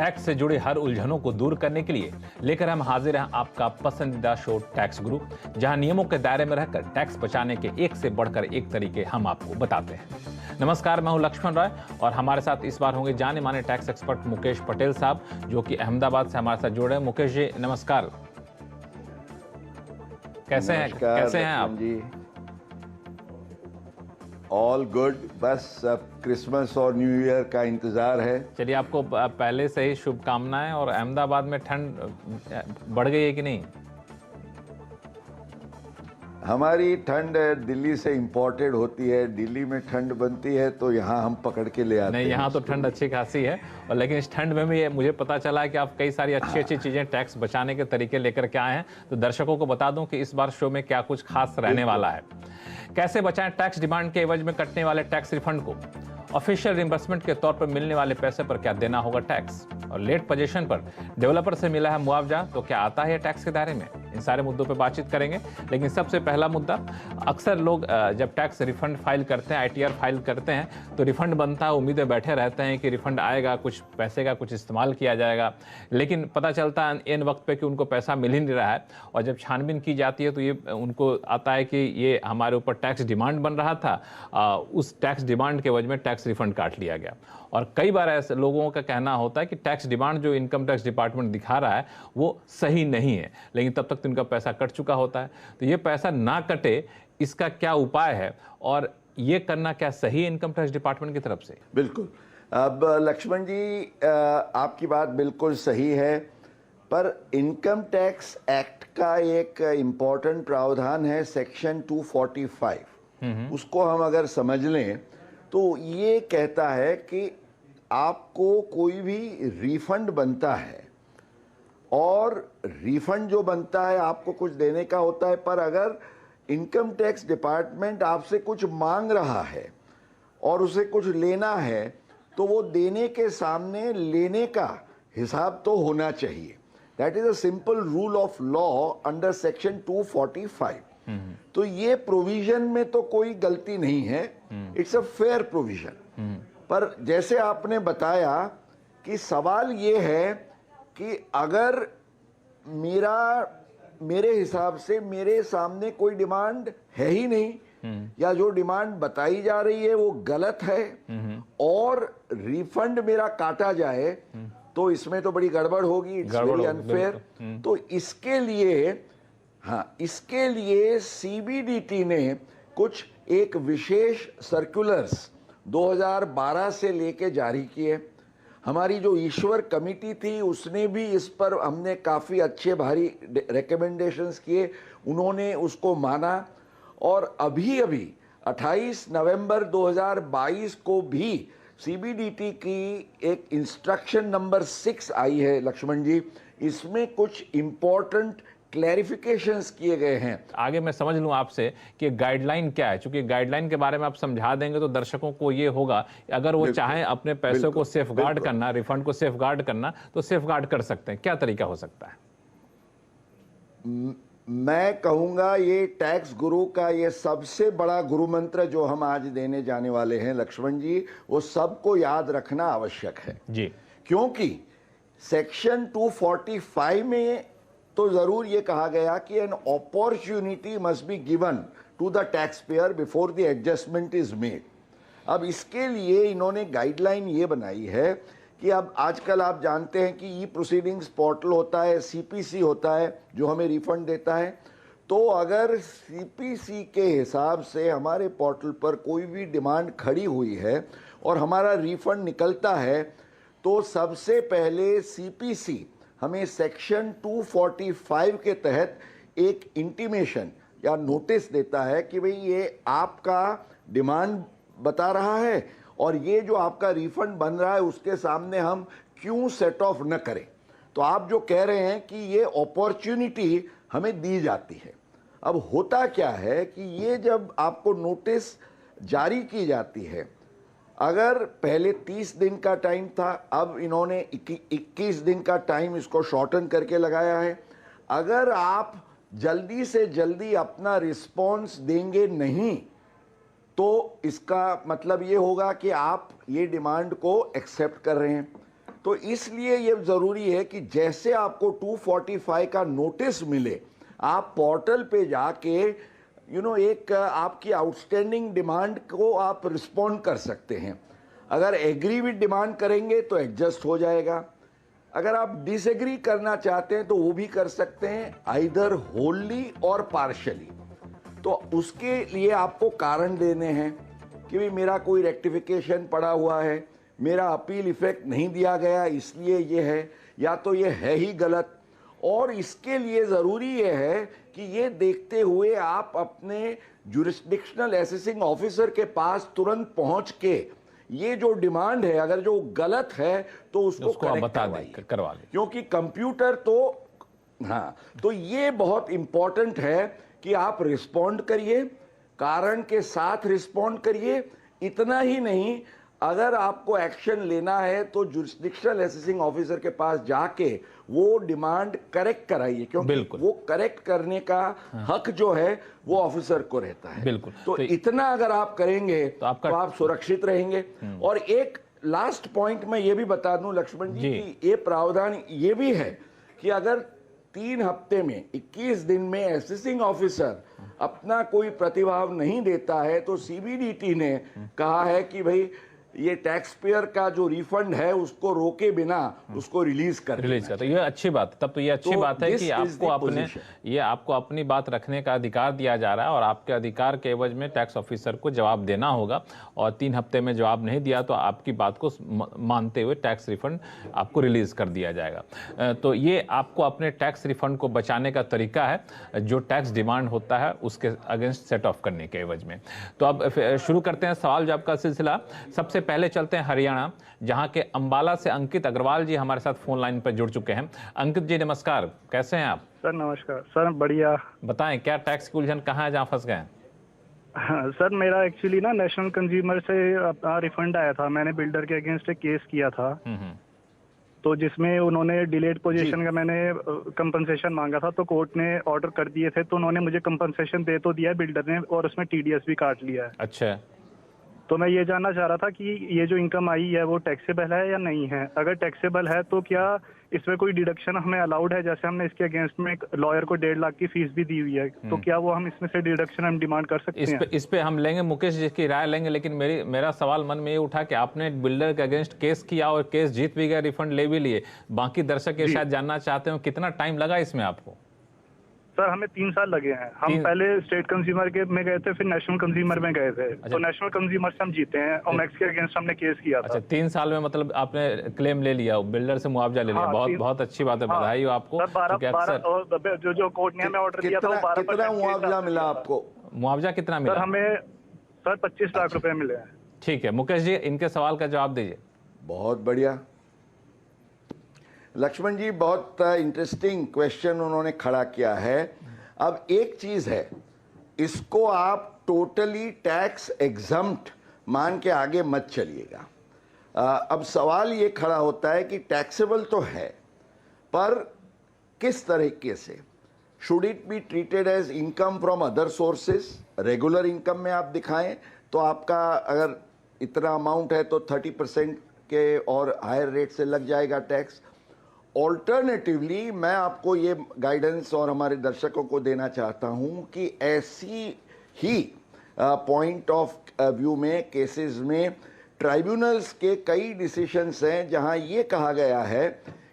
Tax से जुड़ी हर उलझनों को दूर करने के लिए लेकर हम हाजिर हैं आपका पसंदीदा शो टैक्स गुरु, जहां नियमों के दायरे में रहकर टैक्स बचाने के एक से बढ़कर एक तरीके हम आपको बताते हैं। नमस्कार, मैं हूं लक्ष्मण राय और हमारे साथ इस बार होंगे जाने माने टैक्स एक्सपर्ट मुकेश पटेल साहब, जो कि अहमदाबाद से हमारे साथ जुड़े हैं। मुकेश जी नमस्कार। कैसे हैं आप जी? ऑल गुड, बस अब क्रिसमस और न्यू ईयर का इंतजार है। चलिए, आपको पहले से ही शुभकामनाएं। और अहमदाबाद में ठंड बढ़ गई है कि नहीं? हमारी ठंड दिल्ली से इंपोर्टेड होती है, दिल्ली में ठंड बनती है तो यहाँ हम पकड़ के ले आते हैं। नहीं, यहाँ तो ठंड अच्छी खासी है। और लेकिन इस ठंड में भी मुझे पता चला है कि आप कई सारी अच्छी चीजें टैक्स बचाने के तरीके लेकर के आए हैं। तो दर्शकों को बता दूं कि इस बार शो में क्या कुछ खास रहने वाला है। कैसे बचाएं टैक्स डिमांड के एवज में कटने वाले टैक्स रिफंड को, ऑफिशियल रिइंबर्समेंट के तौर पर मिलने वाले पैसे पर क्या देना होगा टैक्स, और लेट पोजीशन पर डेवलपर से मिला है मुआवजा तो क्या आता है टैक्स के दायरे में। इन सारे मुद्दों पर बातचीत करेंगे। लेकिन सबसे पहला मुद्दा, अक्सर लोग जब टैक्स रिफंड फाइल करते हैं, आईटीआर फाइल करते हैं, तो रिफंड बनता है, उम्मीदें बैठे रहते हैं कि रिफंड आएगा, कुछ पैसे का कुछ इस्तेमाल किया जाएगा। लेकिन पता चलता है एन वक्त पे कि उनको पैसा मिल ही नहीं रहा है। और जब छानबीन की जाती है तो ये उनको आता है कि ये हमारे ऊपर टैक्स डिमांड बन रहा था, उस टैक्स डिमांड के वजह में टैक्स रिफंड काट लिया गया। और कई बार ऐसे लोगों का कहना होता है कि टैक्स डिमांड जो इनकम टैक्स डिपार्टमेंट दिखा रहा है वो सही नहीं है, लेकिन तब तक तो इनका पैसा कट चुका होता है। तो ये पैसा ना कटे, इसका क्या उपाय है और ये करना क्या सही है इनकम टैक्स डिपार्टमेंट की तरफ से? बिल्कुल। अब लक्ष्मण जी, आपकी बात बिल्कुल सही है, पर इनकम टैक्स एक्ट का एक इम्पॉर्टेंट प्रावधान है सेक्शन 245। उसको हम अगर समझ लें तो ये कहता है कि आपको कोई भी रिफंड बनता है, और रिफंड जो बनता है आपको कुछ देने का होता है, पर अगर इनकम टैक्स डिपार्टमेंट आपसे कुछ मांग रहा है और उसे कुछ लेना है तो वो देने के सामने लेने का हिसाब तो होना चाहिए। That is a simple rule of law under section 245। तो ये प्रोविजन में तो कोई गलती नहीं है, इट्स अ फेयर प्रोविजन। पर जैसे आपने बताया कि सवाल ये है कि अगर मेरे हिसाब से मेरे सामने कोई डिमांड है ही नहीं, या जो डिमांड बताई जा रही है वो गलत है, और रिफंड मेरा काटा जाए, तो इसमें तो बड़ी गड़बड़ होगी, इट्स वेरी अनफेयर। तो इसके लिए सीबीडीटी ने कुछ एक विशेष सर्कुलर्स 2012 से लेके जारी किए। हमारी जो ईश्वर कमेटी थी उसने भी इस पर हमने काफ़ी अच्छे भारी रिकमेंडेशंस किए, उन्होंने उसको माना। और अभी 28 नवंबर 2022 को भी सीबीडीटी की एक इंस्ट्रक्शन नंबर 6 आई है लक्ष्मण जी। इसमें कुछ इम्पोर्टेंट क्लैरिफिकेशंस किए गए हैं। आगे मैं समझ लूं आपसे कि गाइडलाइन क्या है, क्योंकि गाइडलाइन के बारे में आप समझा देंगे तो दर्शकों को ये होगा, अगर वो चाहें अपने पैसों को सेफगार्ड करना, रिफंड को सेफगार्ड करना, तो सेफगार्ड कर सकते हैं। क्या तरीका हो सकता है? मैं कहूंगा ये टैक्स गुरु का ये सबसे बड़ा गुरु मंत्र जो हम आज देने जाने वाले हैं लक्ष्मण जी, वो सबको याद रखना आवश्यक है जी। क्योंकि सेक्शन 245 में तो जरूर ये कहा गया कि an opportunity must be given to the tax payer before the adjustment is made. अब इसके लिए इन्होंने गाइडलाइन ये बनाई है कि अब आजकल आप जानते हैं कि ई प्रोसीडिंग्स पोर्टल होता है, सीपीसी होता है जो हमें रिफंड देता है। तो अगर सीपीसी के हिसाब से हमारे पोर्टल पर कोई भी डिमांड खड़ी हुई है और हमारा रिफंड निकलता है, तो सबसे पहले सीपीसी हमें सेक्शन 245 के तहत एक इंटीमेशन या नोटिस देता है कि भाई ये आपका डिमांड बता रहा है और ये जो आपका रिफंड बन रहा है उसके सामने हम क्यों सेट ऑफ न करें। तो आप जो कह रहे हैं कि ये अपॉर्चुनिटी हमें दी जाती है। अब होता क्या है कि ये जब आपको नोटिस जारी की जाती है, अगर पहले 30 दिन का टाइम था, अब इन्होंने 21 दिन का टाइम इसको शॉर्टन करके लगाया है। अगर आप जल्दी से जल्दी अपना रिस्पॉन्स देंगे नहीं तो इसका मतलब ये होगा कि आप ये डिमांड को एक्सेप्ट कर रहे हैं। तो इसलिए ये जरूरी है कि जैसे आपको 245 का नोटिस मिले, आप पोर्टल पे जाके एक आपकी आउटस्टैंडिंग डिमांड को आप रिस्पॉन्ड कर सकते हैं। अगर एग्री विद डिमांड करेंगे तो एडजस्ट हो जाएगा, अगर आप डिसएग्री करना चाहते हैं तो वो भी कर सकते हैं, आइदर होलली और पार्शली। तो उसके लिए आपको कारण देने हैं कि भाई मेरा कोई रेक्टिफिकेशन पड़ा हुआ है, मेरा अपील इफेक्ट नहीं दिया गया इसलिए ये है, या तो ये है ही गलत। और इसके लिए ज़रूरी ये है कि ये देखते हुए आप अपने जुरिस्डिक्शनल असेसिंग ऑफिसर के पास तुरंत पहुंच के ये जो डिमांड है अगर जो गलत है तो उसको आप बता करवा लें, क्योंकि कंप्यूटर तो हाँ, तो ये बहुत इंपॉर्टेंट है कि आप रिस्पॉन्ड करिए, कारण के साथ रिस्पॉन्ड करिए। इतना ही नहीं, अगर आपको एक्शन लेना है तो जुरिस्डिक्शनल असेसिंग ऑफिसर के पास जाके वो डिमांड करेक्ट कराइए, क्योंकि वो करेक्ट करने का हक जो है वो ऑफिसर को रहता है। बिल्कुल। तो इतना अगर आप करेंगे तो आप सुरक्षित रहेंगे। और एक लास्ट पॉइंट मैं ये भी बता दूं लक्ष्मण जी कि ये प्रावधान ये भी है कि अगर 3 हफ्ते में 21 दिन में असेसिंग ऑफिसर अपना कोई प्रतिभाव नहीं देता है तो सीबीडीटी ने कहा है कि भाई ये टैक्स पेयर का जो रिफंड है उसको रोके बिना उसको रिलीज कर तो ये अच्छी बात है। तब तो ये अच्छी बात है कि आपको अपनी बात रखने का अधिकार दिया जा रहा है और आपके अधिकार के एवज में टैक्स ऑफिसर को जवाब देना होगा, और 3 हफ्ते में जवाब नहीं दिया तो आपकी बात को मानते हुए टैक्स रिफंड आपको रिलीज कर दिया जाएगा। तो ये आपको अपने टैक्स रिफंड को बचाने का तरीका है जो टैक्स डिमांड होता है उसके अगेंस्ट सेट ऑफ करने के एवज में। तो अब शुरू करते हैं सवाल जवाब का सिलसिला। सबसे पहले चलते हैं हरियाणा, जहां के अंबाला से अंकित अग्रवाल जी हमारे साथ फोन लाइन पर जुड़ चुके हैं। अंकित जी नमस्कार, कैसे हैं आप? सर नमस्कार सर, बढ़िया। बताएं क्या टैक्स की उलझन कहाँ है जहां फंस गए? हाँ, सर मेरा एक्चुअली ना नेशनल कंज्यूमर से रिफंड आया था, मैंने बिल्डर के अगेंस्ट एक केस किया था। तो जिसमें उन्होंने डिलेड पोजीशन का मैंने कंपनसेशन मांगा था, तो कोर्ट ने ऑर्डर कर दिए थे, तो उन्होंने मुझे कंपनसेशन दे तो दिया बिल्डर ने, और उसमें टीडीएस भी काट लिया है। अच्छा, तो मैं ये जानना चाह रहा था कि ये जो इनकम आई है वो टैक्सेबल है या नहीं है? अगर टैक्सेबल है तो क्या इसमें कोई डिडक्शन हमें अलाउड है? जैसे हमने इसके अगेंस्ट में एक लॉयर को 1.5 लाख की फीस भी दी हुई है, तो क्या वो हम इसमें से डिडक्शन हम डिमांड कर सकते हैं? इस पे हम लेंगे, मुकेश जी की राय लेंगे, लेकिन मेरा सवाल मन में ये उठा कि आपने बिल्डर के अगेंस्ट केस किया और केस जीत भी गया, रिफंड ले भी लिए। बाकी दर्शक ये शायद जानना चाहते हो कितना टाइम लगा इसमें आपको? सर हमें 3 साल लगे हैं। हम पहले स्टेट कंज्यूमर के में गए थे, फिर नेशनल कंज्यूमर में गए थे। तो नेशनल कंज्यूमर से हम जीते हैं और मैक्स के अगेंस्ट हमने केस किया था। अच्छा, 3 साल में मतलब आपने क्लेम ले लिया, बिल्डर से मुआवजा ले लिया। बहुत अच्छी बात है, बधाई हो आपको। जो कोर्ट ने हमें ऑर्डर दिया था, कितना मुआवजा मिला आपको? मुआवजा कितना मिला? सर हमें 25 लाख रुपए मिले हैं। ठीक है, मुकेश जी इनके सवाल का जवाब दीजिए। बहुत बढ़िया लक्ष्मण जी, बहुत इंटरेस्टिंग क्वेश्चन उन्होंने खड़ा किया है। अब एक चीज है, इसको आप टोटली टैक्स एग्जम्प्ट मान के आगे मत चलिएगा। अब सवाल ये खड़ा होता है कि टैक्सेबल तो है, पर किस तरीके से? Should it be treated as income from other sources? Regular income में आप दिखाएं तो आपका अगर इतना अमाउंट है तो 30% के और हायर रेट से लग जाएगा टैक्स। ऑल्टरनेटिवली मैं आपको ये गाइडेंस और हमारे दर्शकों को देना चाहता हूं कि ऐसी ही पॉइंट ऑफ व्यू में केसेस में ट्राइब्यूनल्स के कई डिसीशंस हैं जहां ये कहा गया है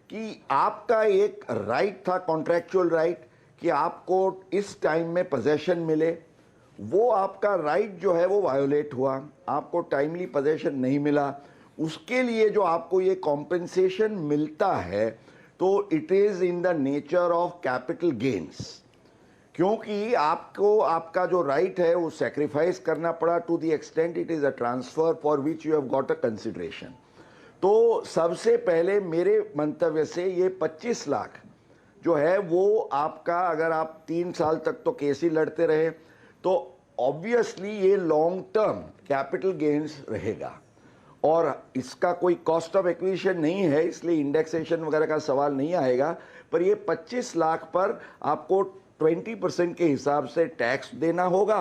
कि आपका एक राइट था, कॉन्ट्रैक्चुअल राइट, कि आपको इस टाइम में पोजेशन मिले, वो आपका राइट जो है वो वायोलेट हुआ, आपको टाइमली पोजेशन नहीं मिला। उसके लिए जो आपको ये कॉम्पेंसेशन मिलता है तो it is in the nature of capital gains, क्योंकि आपको आपका जो राइट है वो सैक्रिफाइस करना पड़ा to the extent it is a transfer for which you have got a consideration. तो सबसे पहले मेरे मंतव्य से ये 25 लाख जो है वो आपका, अगर आप 3 साल तक तो केस ही लड़ते रहे तो ऑब्वियसली ये लॉन्ग टर्म कैपिटल गेन्स रहेगा, और इसका कोई कॉस्ट ऑफ एक्विजिशन नहीं है, इसलिए इंडेक्सेशन वगैरह का सवाल नहीं आएगा। पर ये 25 लाख पर आपको 20% के हिसाब से टैक्स देना होगा,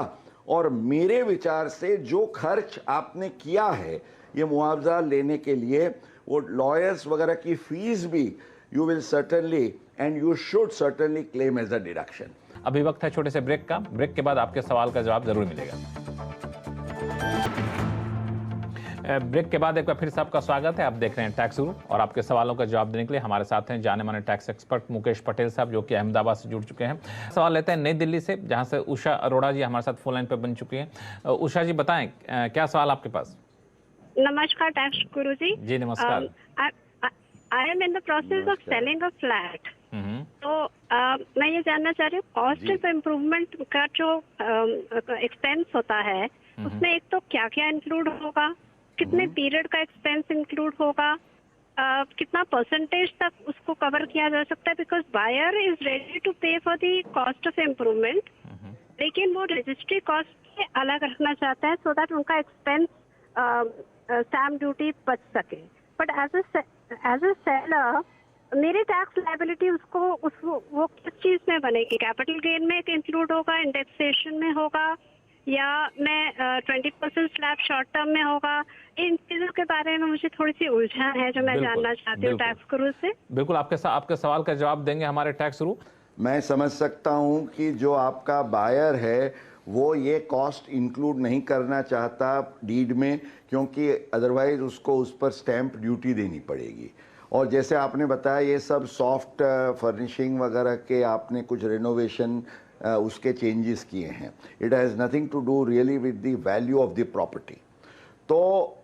और मेरे विचार से जो खर्च आपने किया है ये मुआवजा लेने के लिए वो लॉयर्स वगैरह की फीस भी you will certainly and you should certainly claim as a deduction. अभी वक्त है छोटे से ब्रेक का। ब्रेक के बाद आपके सवाल का जवाब जरूर मिलेगा। ब्रेक के बाद एक बार फिर से आपका स्वागत है। आप देख रहे हैं टैक्स गुरु और आपके सवालों का जवाब देने के लिए हमारे साथ हैं जाने माने टैक्स एक्सपर्ट मुकेश पटेल साहब, जो कि अहमदाबाद से जुड़ चुके हैं। सवाल लेते हैं नई दिल्ली से, जहां से उषा अरोड़ा जी हमारे साथ फोन लाइन पर बन चुकी हैं। उषा जी बताएं, क्या सवाल आपके पास? नमस्कार टैक्स गुरु जी। जी नमस्कार। I am in the process of selling a flat. तो मैं ये जानना चाह रही हूँ कॉस्ट ऑफ इम्प्रूवमेंट का जो एक्सपेंस होता है उसमें एक तो क्या क्या इंक्लूड होगा, कितने पीरियड का एक्सपेंस इंक्लूड होगा, कितना परसेंटेज तक उसको कवर किया जा सकता है, because buyer is ready to pay for the cost of improvement, लेकिन वो रजिस्ट्री कॉस्ट अलग रखना चाहता है सो दैट उनका एक्सपेंस स्टैम्प ड्यूटी बच सके। बट एज अ सेलर मेरी टैक्स लायबिलिटी वो किस चीज में बनेगी? कैपिटल गेन में इंक्लूड होगा, इंडेक्सेशन में होगा, या मैं 20% स्लैब शॉर्ट टर्म में होगा? इन चीजों के बारे में मुझे थोड़ी सी उलझन है जो मैं जानना चाहती हूँ टैक्स गुरु से। बिल्कुल आपके सवाल का जवाब देंगे हमारे टैक्स गुरु। मैं समझ सकता हूं कि जो आपका बायर है वो ये कॉस्ट इंक्लूड नहीं करना चाहता डीड में, क्योंकि अदरवाइज उसको उस पर स्टैंप ड्यूटी देनी पड़ेगी। और जैसे आपने बताया ये सब सॉफ्ट फर्निशिंग वगैरह के आपने कुछ रेनोवेशन उसके चेंजेस किए हैं। It has nothing to do really with the value of the property. तो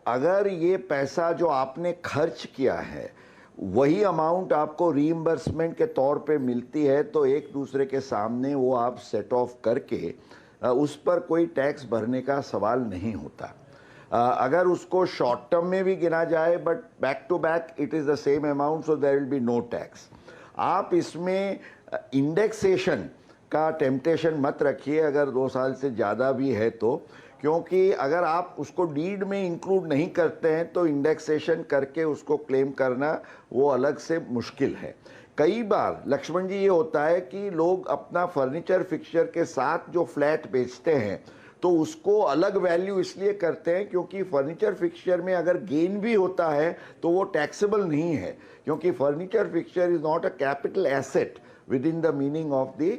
अगर ये पैसा जो आपने खर्च किया है वही अमाउंट आपको रीइंबर्समेंट के तौर पे मिलती है तो एक दूसरे के सामने वो आप सेट ऑफ करके उस पर कोई टैक्स भरने का सवाल नहीं होता। अगर उसको शॉर्ट टर्म में भी गिना जाए but back to back it is the same amount, so there will be no tax. आप इसमें इंडेक्सेशन का टेम्पटेशन मत रखिए अगर 2 साल से ज़्यादा भी है तो, क्योंकि अगर आप उसको डीड में इंक्लूड नहीं करते हैं तो इंडेक्सेशन करके उसको क्लेम करना वो अलग से मुश्किल है। कई बार लक्ष्मण जी ये होता है कि लोग अपना फर्नीचर फिक्सचर के साथ जो फ्लैट बेचते हैं तो उसको अलग वैल्यू इसलिए करते हैं क्योंकि फर्नीचर फिक्सचर में अगर गेन भी होता है तो वो टैक्सेबल नहीं है, क्योंकि furniture fixture is not a capital asset with in the meaning of the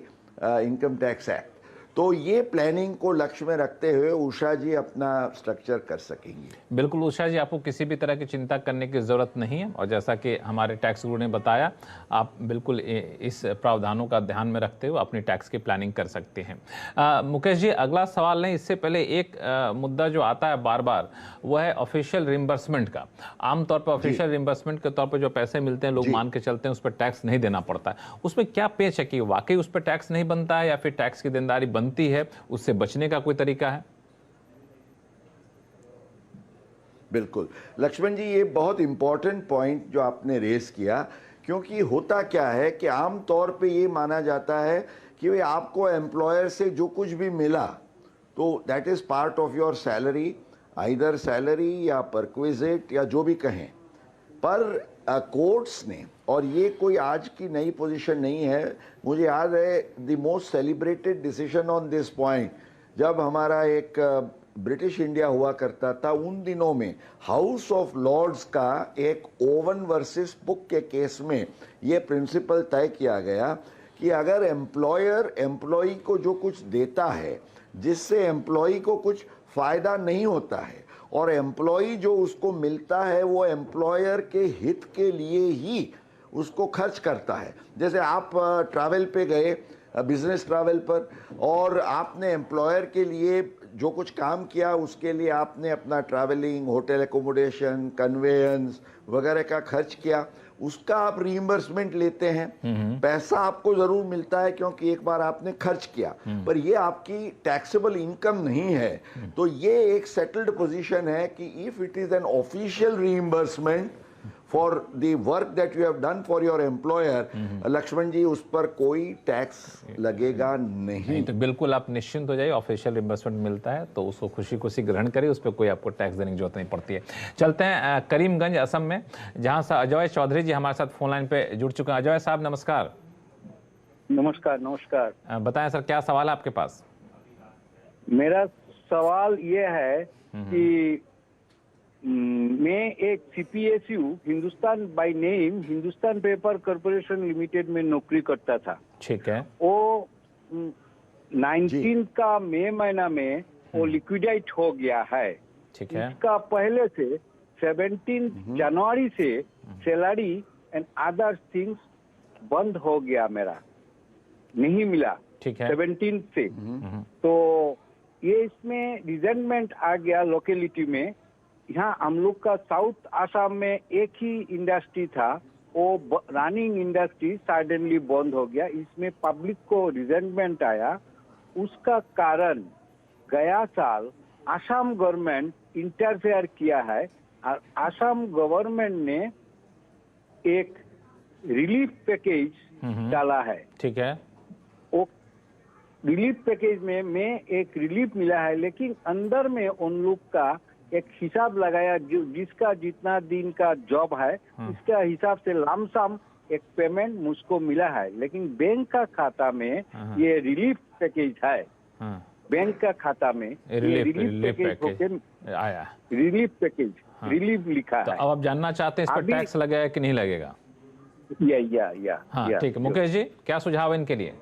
income tax act. तो ये प्लानिंग को लक्ष्य में रखते हुए उषा जी अपना स्ट्रक्चर कर सकेंगी। बिल्कुल उषा जी, आपको किसी भी तरह की चिंता करने की ज़रूरत नहीं है और जैसा कि हमारे टैक्स गुरु ने बताया आप बिल्कुल इस प्रावधानों का ध्यान में रखते हुए अपनी टैक्स की प्लानिंग कर सकते हैं। मुकेश जी, अगला सवाल नहीं, इससे पहले एक मुद्दा जो आता है बार बार वह है ऑफिशियल रिम्बर्समेंट का। आमतौर पर ऑफिशियल रिम्बर्समेंट के तौर पर जो पैसे मिलते हैं लोग मान के चलते हैं उस पर टैक्स नहीं देना पड़ता है। उसमें क्या पेच है कि वाकई उस पर टैक्स नहीं बनता है या फिर टैक्स की देनदारी बनती है, उससे बचने का कोई तरीका है? बिल्कुल लक्ष्मण जी, ये बहुत इंपॉर्टेंट पॉइंट जो आपने रेस किया, क्योंकि होता क्या है कि आम तौर पे ये माना जाता है कि भाई आपको एम्प्लॉयर से जो कुछ भी मिला तो that is part of your salary, either salary या परक्विजिट या जो भी कहें। पर कोर्ट्स ने, और ये कोई आज की नई पोजीशन नहीं है, मुझे याद है the most celebrated decision on this point जब हमारा एक ब्रिटिश इंडिया हुआ करता था, उन दिनों में हाउस ऑफ लॉर्ड्स का एक ओवन वर्सेस बुक के केस में ये प्रिंसिपल तय किया गया कि अगर एम्प्लॉयर एम्प्लॉई को जो कुछ देता है जिससे एम्प्लॉई को कुछ फ़ायदा नहीं होता है और एम्प्लॉई जो उसको मिलता है वो एम्प्लॉयर के हित के लिए ही उसको खर्च करता है। जैसे आप ट्रैवल पे गए, बिजनेस ट्रैवल पर, और आपने एम्प्लॉयर के लिए जो कुछ काम किया उसके लिए आपने अपना ट्रैवलिंग, होटल एकोमोडेशन, कन्वेयंस वगैरह का खर्च किया, उसका आप रीइंबर्समेंट लेते हैं। पैसा आपको जरूर मिलता है क्योंकि एक बार आपने खर्च किया, पर ये आपकी टैक्सेबल इनकम नहीं है। तो ये एक सेटल्ड पोजीशन है कि if it is an official reimbursement for the work that you have done for your employer, Lakshman ji, उस पर कोई टैक्स लगेगा नहीं। तो बिल्कुल आप निश्चिंत हो जाइए, ऑफिशियल रिम्बर्समेंट मिलता है तो उसको खुशी खुशी ग्रहण करिए, उस पर कोई आपको टैक्स देने की जरूरत नहीं पड़ती है। चलते हैं करीमगंज असम में, जहां से अजय चौधरी जी हमारे साथ फोन लाइन पे जुड़ चुके हैं। अजय साहब नमस्कार। नमस्कार। नमस्कार। बताएं सर, क्या सवाल है आपके पास? मेरा सवाल ये है कि मैं एक CPSU Hindustan by name Hindustan paper corporation limited में नौकरी करता था। ठीक है। वो 19 का मई महीना में वो लिक्विडेट हो गया है। ठीक है। इसका पहले से 17 जनवरी से सैलरी एंड अदर थिंग्स बंद हो गया, मेरा नहीं मिला। ठीक है। 17 से तो ये इसमें रिजेंटमेंट आ गया लोकेलिटी में। यहाँ हम लोग का साउथ आसाम में एक ही इंडस्ट्री था, वो रनिंग इंडस्ट्री सडनली बंद हो गया। इसमें पब्लिक को रिजेंटमेंट आया। उसका कारण गया साल आसाम गवर्नमेंट इंटरफेयर किया है और आसाम गवर्नमेंट ने एक रिलीफ पैकेज डाला है। ठीक है। वो रिलीफ पैकेज में एक रिलीफ मिला है, लेकिन अंदर में उन लोग का एक हिसाब लगाया जो जिसका जितना दिन का जॉब है इसका हिसाब से लमसम एक पेमेंट मुझको मिला है। लेकिन बैंक का खाता में ये रिलीफ पैकेज है। बैंक का खाता में ये रिलीफ पैकेज आया। रिलीफ पैकेज रिलीफ लिखा तो है। अब आप जानना चाहते हैं इस पर टैक्स लगेगा कि नहीं लगेगा? या ठीक है। मुकेश जी, क्या सुझाव है इनके लिए?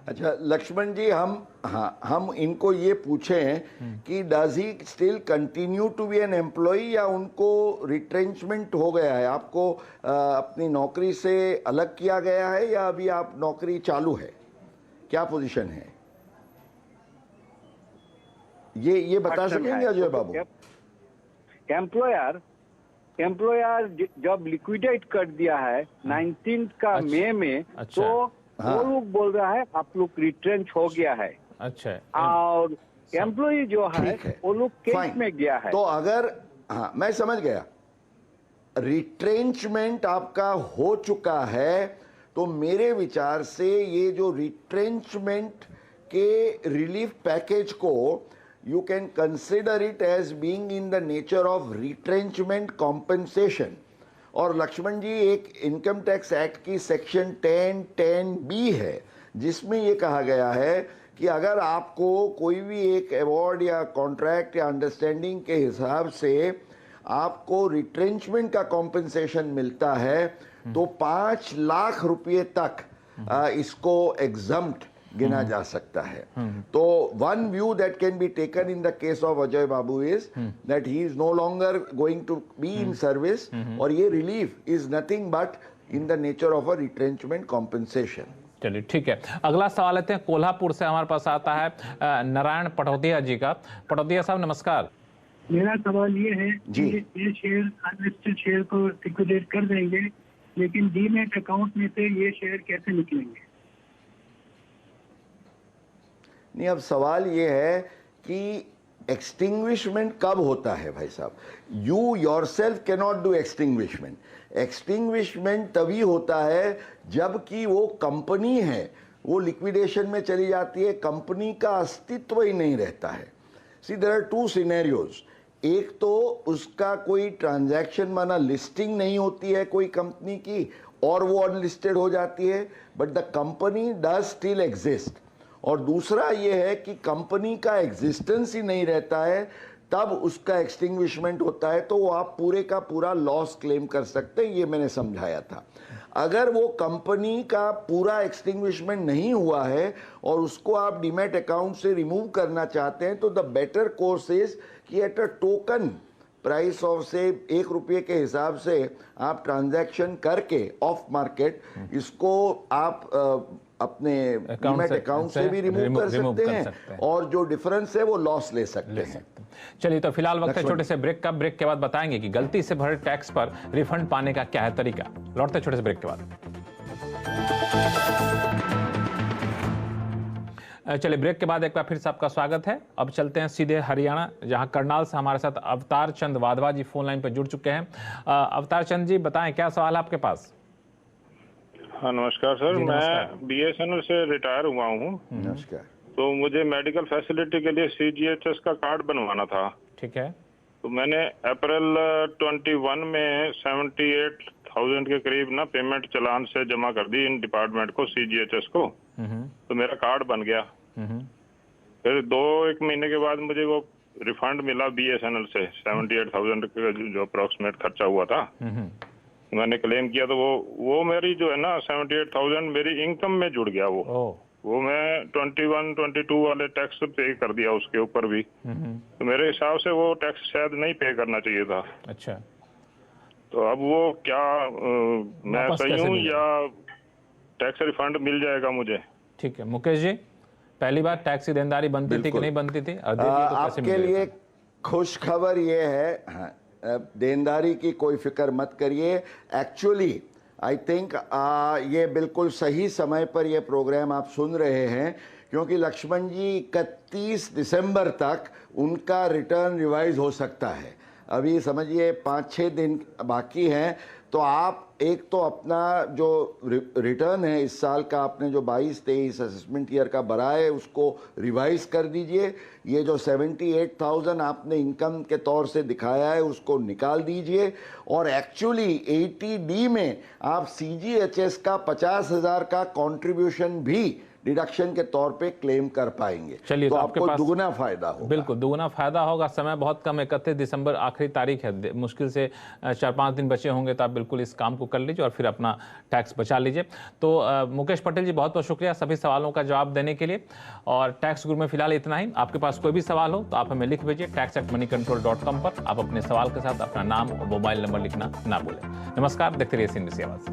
अच्छा लक्ष्मण जी, हम इनको ये पूछें कि does he still continue to be an employ या उनको रिट्रेंचमेंट हो गया है? आपको अपनी नौकरी से अलग किया गया है या अभी आप नौकरी चालू है? क्या पोजीशन है ये बता सकेंगे अजय बाबू? एम्प्लॉयर जब लिक्विडेट कर दिया है 19 का मई में, तो वो लोग बोल रहा है आप लोग रिट्रेंच हो गया है। अच्छा। और एम्प्लॉय जो है वो लोग केस में गया है। तो अगर मैं समझ गया, रिट्रेंचमेंट आपका हो चुका है, तो मेरे विचार से ये जो रिट्रेंचमेंट के रिलीफ पैकेज को you can consider it as being in the nature of retrenchment compensation। और लक्ष्मण जी, एक इनकम टैक्स एक्ट की सेक्शन 10(10)(b) है जिसमें ये कहा गया है कि अगर आपको कोई भी एक अवार्ड या कॉन्ट्रैक्ट या अंडरस्टैंडिंग के हिसाब से आपको रिट्रेंचमेंट का कॉम्पेंसेशन मिलता है तो 5 लाख रुपये तक इसको एग्जम्प्ट गिना जा सकता है। तो one view that can be taken in the case of Ajay Babu is that he is no longer going to be in service, और ये relief is nothing but in the nature of a retrenchment compensation. चलिए ठीक है। अगला सवाल लेते हैं, कोल्हापुर से हमारे पास आता है नारायण पटौदिया जी का। पटौदिया साहब नमस्कार। मेरा सवाल ये है जी। कि ये शेयर अनलिस्टेड शेयर को लिक्विडेट कर देंगे, लेकिन डीमैट अकाउंट में से ये शेयर कैसे निकलेंगे? नहीं, अब सवाल ये है कि एक्सटिंग्विशमेंट कब होता है भाई साहब? You yourself can not do extinguishment. Extinguishment तभी होता है जबकि वो कंपनी है वो लिक्विडेशन में चली जाती है, कंपनी का अस्तित्व ही नहीं रहता है। सी देयर आर 2 सिनेरियोज। एक तो उसका कोई ट्रांजैक्शन माना लिस्टिंग नहीं होती है कोई कंपनी की और वो अनलिस्टेड हो जाती है, but the company does still exist. और दूसरा ये है कि कंपनी का एग्जिस्टेंस ही नहीं रहता है, तब उसका एक्सटिंग्विशमेंट होता है, तो वो आप पूरे का पूरा लॉस क्लेम कर सकते हैं। ये मैंने समझाया था। अगर वो कंपनी का पूरा एक्सटिंग्विशमेंट नहीं हुआ है और उसको आप डीमैट अकाउंट से रिमूव करना चाहते हैं, तो द बेटर कोर्स इज कि at a token price of से 1 रुपये के हिसाब से आप ट्रांजैक्शन करके ऑफ मार्केट इसको आप अपने डीमैट अकाउंट से भी रिमूव कर सकते हैं और जो डिफरेंस है वो लॉस ले सकते हैं। चलिए, तो फिलहाल वक्त है छोटे से ब्रेक का। ब्रेक के बाद बताएंगे कि गलती से भरे टैक्स पर रिफंड पाने का क्या है तरीका। लौटते छोटे से ब्रेक के बाद। चलिए, ब्रेक के बाद एक बार फिर से आपका स्वागत है। अब चलते हैं सीधे हरियाणा, जहां करनाल से हमारे साथ अवतार चंद वाधवा जी फोन लाइन पर जुड़ चुके हैं। अवतार चंद जी, बताएं क्या सवाल है आपके पास? हाँ नमस्कार सर, मैं BSNL से रिटायर हुआ हूँ। नमस्कार। तो मुझे मेडिकल फैसिलिटी के लिए CGHS का कार्ड बनवाना था। ठीक है। तो मैंने अप्रैल 21 में 78,000 के करीब ना पेमेंट चालान से जमा कर दी इन डिपार्टमेंट को, CGHS को। तो मेरा कार्ड बन गया। फिर 2-1 महीने के बाद मुझे वो रिफंड मिला BSNL से 78,000 का जो अप्रोक्सीमेट खर्चा हुआ था, मैंने क्लेम किया तो वो मेरी जो है ना 78,000 मेरी इनकम में जुड़ गया। वो मैं 21, 22 वाले टैक्स पे कर दिया उसके ऊपर भी। तो मेरे हिसाब से वो टैक्स शायद नहीं पे करना चाहिए था। अच्छा, तो अब वो क्या मैं सही हूँ या टैक्स रिफंड मिल जाएगा मुझे? ठीक है मुकेश जी, पहली बार टैक्स की देनदारी बनती थी कि नहीं बनती थी? और आपके लिए खुश खबर ये है, देनदारी की कोई फिक्र मत करिए। एक्चुअली आई थिंक ये बिल्कुल सही समय पर ये प्रोग्राम आप सुन रहे हैं, क्योंकि लक्ष्मण जी 31 दिसंबर तक उनका रिटर्न रिवाइज हो सकता है। अभी समझिए 5-6 दिन बाकी हैं। तो आप एक तो अपना जो रिटर्न है इस साल का, आपने जो 22-23 असेसमेंट ईयर का भरा है उसको रिवाइज कर दीजिए। ये जो 78,000 आपने इनकम के तौर से दिखाया है उसको निकाल दीजिए। और एक्चुअली 80D में आप CGHS का 50,000 का कंट्रीब्यूशन भी डिडक्शन के तौर पे क्लेम कर पाएंगे। चलिए, तो आपके आपको पास दुगना फायदा होगा। बिल्कुल दुगना फायदा होगा। समय बहुत कम है, 31 दिसंबर आखिरी तारीख है, मुश्किल से 4-5 दिन बचे होंगे। तो आप बिल्कुल इस काम को कर लीजिए और फिर अपना टैक्स बचा लीजिए। तो मुकेश पटेल जी, बहुत बहुत शुक्रिया सभी सवालों का जवाब देने के लिए। और टैक्स गुरु में फिलहाल इतना ही। आपके पास कोई भी सवाल हो तो आप हमें लिख भेजिए tax@moneycontrol.com पर। आप अपने सवाल के साथ अपना नाम और मोबाइल नंबर लिखना ना भूलें। नमस्कार, देखते रहिए CNBC आवाज़।